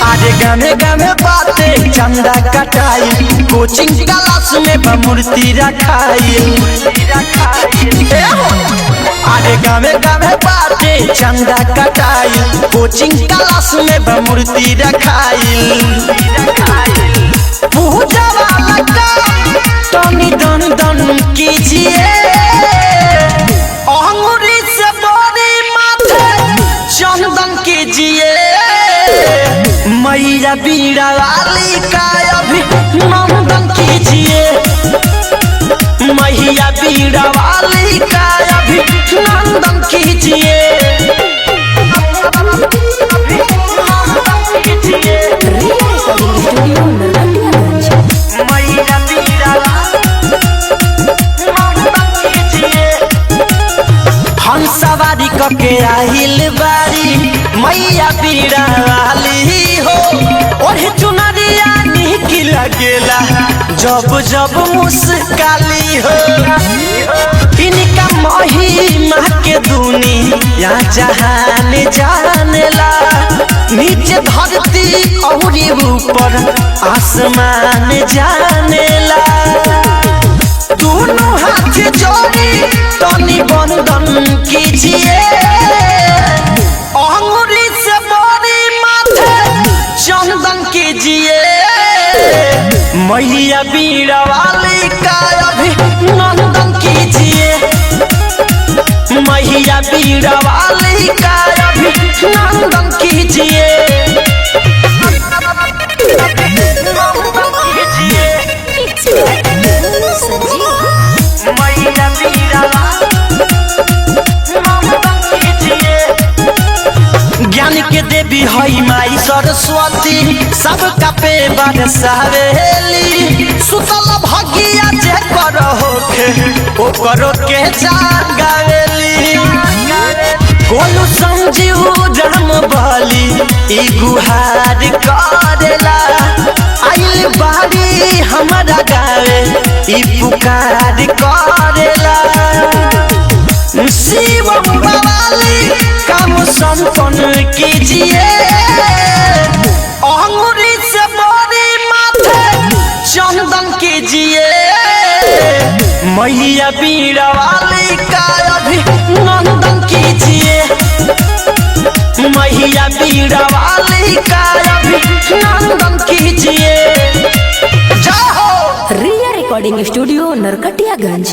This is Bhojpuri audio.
आजे गामे गामे बाते चंदा कटाई, कोचिंग क्लास में मूर्ति रखाई। आजे गामे गामे बाते चंदा कटाई, कोचिंग क्लास में मूर्ति रखाई। पूजा वाला काम तनी दन दन कीजिए, अंगूरी से बड़ी माथे चंदन कीजिए। मैया बीड़ा वाली का अभिनंदन कीजिए, मैया बीड़ा वाली का अभिनंदन कीजिए। हम सवारी कके आहिल बारी मैया बीड़ा वाली हो, और चुनरिया निक लगेला जब जब मुस्काली हो। इनका महिमा के दुनिया जहान जानेला, नीचे धरती और ऊपर आसमान जानेला। दोनों हाथ जोड़ी तनी बंधन कीजिए, अंगूरी से बड़ी माथे चंदन कीजिए। मैया बीड़ा वाली का अभिनंदन कीजिए, मैया बीड़ा वाली का अभिनंदन कीजिए। ज्ञान के देवी हई माई सरस्वती, सबका पे बरसावेली। सुतल भगिया जे करो के जागावेली। गोलू संजीव राम बली ई गुहार करेला, आइल बारी हमारा गावे ई पुकार करेला। शिवम वाली काम संपन्न कीजिए, अंगूरी से बड़ी माथे चंदन कीजिए। मैया बीड़ा वाली का अभिनंदन कीजिए, मैया बीड़ा वाली का अभिनंदन कीजिए। रिया रिकॉर्डिंग स्टूडियो नरकटियागंज।